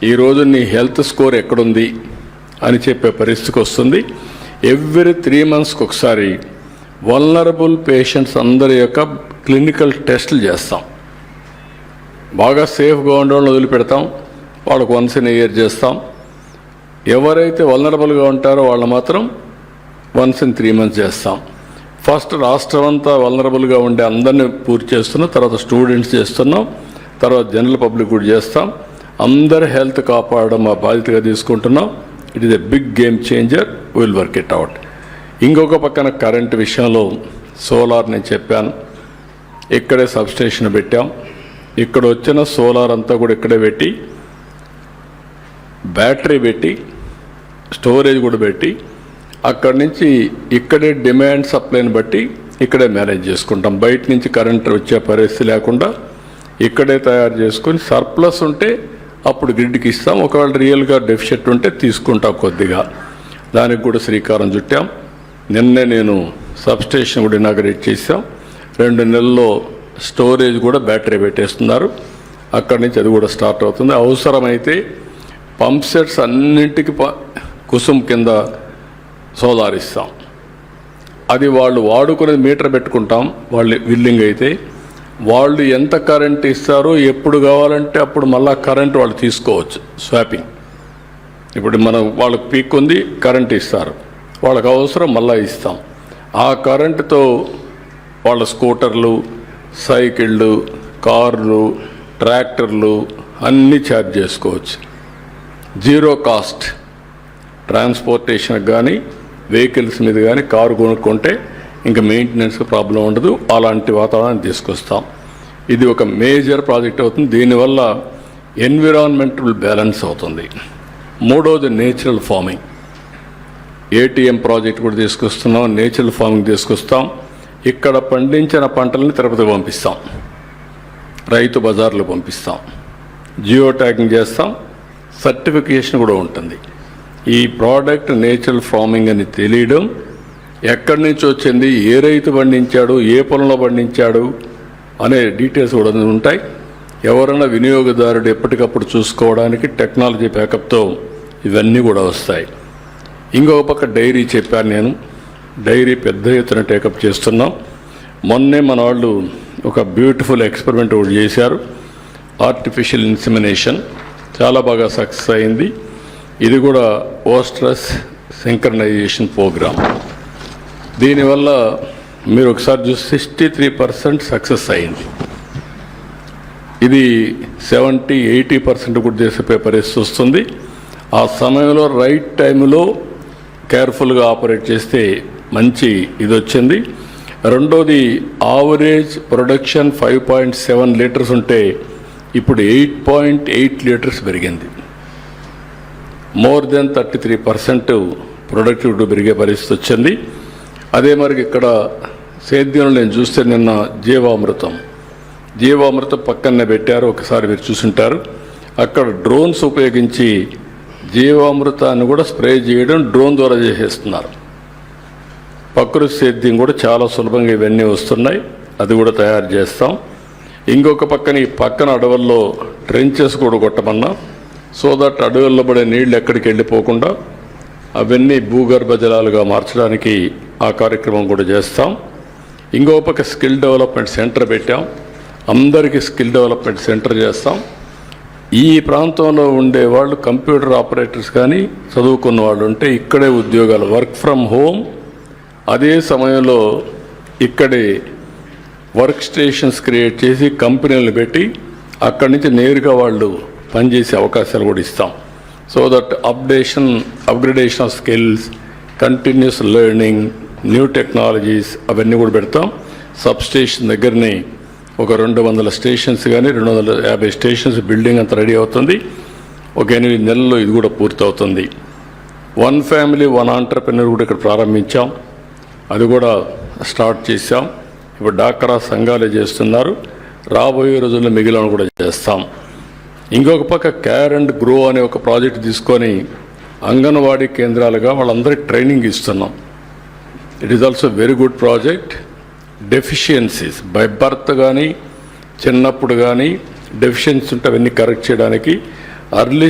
ఈరోజు నీ health score ఎక్కడుంది అని చెప్పే పరిస్థితికి వస్తుంది. ఎవ్రీ 3 monthsకి ఒకసారి వల్నరబుల్ పేషెంట్స్ అందరి యొక్క క్లినికల్ టెస్టులు చేస్తాం. బాగా సేఫ్గా ఉండేవాళ్ళని వదిలిపెడతాం, వాళ్ళకు వన్స్ ఇన్ ఇయర్ చేస్తాం. ఎవరైతే వల్నరబుల్గా ఉంటారో వాళ్ళు మాత్రం వన్స్ ఇన్ 3 months చేస్తాం. ఫస్ట్ రాష్ట్రం అంతా వల్నరబుల్గా ఉండే అందరినీ పూర్తి చేస్తున్నాం, తర్వాత స్టూడెంట్స్ చేస్తున్నాం, తర్వాత జనరల్ పబ్లిక్ కూడా చేస్తాం. అందరి హెల్త్ కాపాడడం మా బాధ్యతగా తీసుకుంటున్నాం. It is a big game changer, will work it out. ఇంకొక పక్కన కరెంట్ విషయంలో సోలార్ నేను చెప్పాను, ఇక్కడే సబ్స్టేషన్ పెట్టాం. ఇక్కడ వచ్చిన సోలార్ అంతా కూడా ఇక్కడే పెట్టి, బ్యాటరీ పెట్టి, స్టోరేజ్ కూడా పెట్టి, అక్కడి నుంచి ఇక్కడే డిమాండ్ సప్లైని బట్టి ఇక్కడే మేనేజ్ చేసుకుంటాం. బయట నుంచి కరెంట్ వచ్చే పరిస్థితి లేకుండా ఇక్కడే తయారు చేసుకొని సర్ప్లస్ ఉంటే అప్పుడు గ్రిడ్కి ఇస్తాం. ఒకవేళ రియల్గా డెఫిషిట్ ఉంటే తీసుకుంటాం కొద్దిగా. దానికి కూడా శ్రీకారం చుట్టాం. నిన్నే నేను సబ్స్టేషన్ కూడా ఇనాగరేట్ చేశాం. 2 నెలల్లో స్టోరేజ్ కూడా బ్యాటరీ పెట్టేస్తున్నారు. అక్కడి నుంచి అది కూడా స్టార్ట్ అవుతుంది. అవసరమైతే పంప్ సెట్స్ అన్నింటికి కుసుమ్ కింద సోలార్ ఇస్తాం. అది వాళ్ళు వాడుకునేది మీటర్ పెట్టుకుంటాం. వాళ్ళు విల్లింగ్ అయితే వాళ్ళు ఎంత కరెంట్ ఇస్తారో ఎప్పుడు కావాలంటే అప్పుడు మళ్ళీ కరెంట్ వాళ్ళు తీసుకోవచ్చు. స్వాపింగ్. ఇప్పుడు మనం వాళ్ళకి పీక్ ఉంది, కరెంట్ ఇస్తారు, వాళ్ళకి అవసరం మళ్ళీ ఇస్తాం. ఆ కరెంటుతో వాళ్ళ స్కూటర్లు, సైకిళ్ళు, కార్లు, ట్రాక్టర్లు అన్నీ ఛార్జ్ చేసుకోవచ్చు. జీరో కాస్ట్ ట్రాన్స్పోర్టేషన్కి కానీ వెహికల్స్ మీద కానీ కారు కొనుక్కుంటే ఇంకా మెయింటెనెన్స్కి ప్రాబ్లం ఉండదు. అలాంటి వాతావరణాన్ని తీసుకొస్తాం. ఇది ఒక మేజర్ ప్రాజెక్ట్ అవుతుంది. దీనివల్ల ఎన్విరాన్మెంటల్ బ్యాలెన్స్ అవుతుంది. మూడోది నేచురల్ ఫార్మింగ్. ఏటీఎం ప్రాజెక్ట్ కూడా తీసుకొస్తున్నాం, నేచురల్ ఫార్మింగ్ తీసుకొస్తాం. ఇక్కడ పండించిన పంటలని తిరుపతికి పంపిస్తాం, రైతు బజార్లు పంపిస్తాం, జియో ట్యాగింగ్ చేస్తాం, సర్టిఫికేషన్ కూడా ఉంటుంది. ఈ ప్రోడక్ట్ నేచురల్ ఫార్మింగ్ అని తెలియడం, ఎక్కడి నుంచి వచ్చింది, ఏ రైతు పండించాడు, ఏ పొలంలో పండించాడు అనే డీటెయిల్స్ కూడా ఉంటాయి. ఎవరైనా వినియోగదారుడు ఎప్పటికప్పుడు చూసుకోవడానికి టెక్నాలజీ బ్యాకప్తో ఇవన్నీ కూడా వస్తాయి. ఇంకొక పక్క డైరీ చెప్పాను నేను. డైరీ పెద్ద ఎత్తున టేకప్ చేస్తున్నాం. మొన్నే మన వాళ్ళు ఒక బ్యూటిఫుల్ ఎక్స్పెరిమెంట్ కూడా చేశారు. ఆర్టిఫిషియల్ ఇన్సెమినేషన్ చాలా బాగా సక్సెస్ అయింది. ఇది కూడా ఓస్ట్రస్ సింక్రనైజేషన్ ప్రోగ్రామ్. దీనివల్ల మీరు ఒకసారి చూసి 63% సక్సెస్ అయింది. ఇది 70-80% కూడా చేసే పరిస్థితి వస్తుంది. ఆ సమయంలో రైట్ టైంలో కేర్ఫుల్గా ఆపరేట్ చేస్తే మంచి ఇది వచ్చింది. రెండోది ఆవరేజ్ ప్రొడక్షన్ 5.7 లీటర్స్ ఉంటే ఇప్పుడు 8.8 లీటర్స్ పెరిగింది. మోర్ దెన్ 33% ప్రొడక్టివిటీ పెరిగే పరిస్థితి వచ్చింది. అదే మరి ఇక్కడ సేద్యంలో నేను చూస్తే నిన్న జీవామృతం పక్కనే పెట్టారు, ఒకసారి మీరు చూసుంటారు. అక్కడ డ్రోన్స్ ఉపయోగించి జీవామృతాన్ని కూడా స్ప్రే చేయడం డ్రోన్ ద్వారా చేసేస్తున్నారు. ప్రకృతి సేద్యం కూడా చాలా సులభంగా ఇవన్నీ వస్తున్నాయి. అది కూడా తయారు చేస్తాం. ఇంకొక పక్కన ఈ పక్కన అడవుల్లో ట్రెంచెస్ కూడా కొట్టమన్నా, సో దట్ అడవుల్లో పడే నీళ్లు ఎక్కడికి వెళ్ళిపోకుండా అవన్నీ భూగర్భ జలాలుగా మార్చడానికి ఆ కార్యక్రమం కూడా చేస్తాం. ఇంకో పక్క స్కిల్ డెవలప్మెంట్ సెంటర్ పెట్టాం. అందరికీ స్కిల్ డెవలప్మెంట్ సెంటర్ చేస్తాం. ఈ ప్రాంతంలో ఉండే వాళ్ళు కంప్యూటర్ ఆపరేటర్స్ కానీ చదువుకున్న వాళ్ళు ఉంటే ఇక్కడే ఉద్యోగాలు, వర్క్ ఫ్రమ్ హోమ్. అదే సమయంలో ఇక్కడే వర్క్ స్టేషన్స్ క్రియేట్ చేసి కంపెనీలు పెట్టి అక్కడి నుంచి నేరుగా వాళ్ళు పనిచేసే అవకాశాలు కూడా ఇస్తాం. So that upgradation of skills, continuous learning, new technologies అవన్నీ కూడా పెడతాం. సబ్స్టేషన్ దగ్గరనే ఒక 200 స్టేషన్స్ కానీ 250 స్టేషన్స్ బిల్డింగ్ అంతా రెడీ అవుతుంది. ఒక 8 నెలల్లో ఇది కూడా పూర్తవుతుంది. 1 ఫ్యామిలీ 1 ఆంటర్ప్రెన్యూర్ కూడా ఇక్కడ ప్రారంభించాం. అది కూడా స్టార్ట్ చేశాం. ఇప్పుడు డాక్రా సంఘాలే చేస్తున్నారు. రాబోయే రోజుల్లో మిగిలిన కూడా చేస్తాం. ఇంకొక పక్క కేర్ అండ్ గ్రో అనే ఒక ప్రాజెక్ట్ తీసుకొని అంగన్వాడీ కేంద్రాలుగా వాళ్ళందరికీ ట్రైనింగ్ ఇస్తున్నాం. It is also very good project. Deficiencies by birth కానీ చిన్నప్పుడు కానీ డెఫిషియన్సీ ఉంటే అవన్నీ కరెక్ట్ చేయడానికి అర్లీ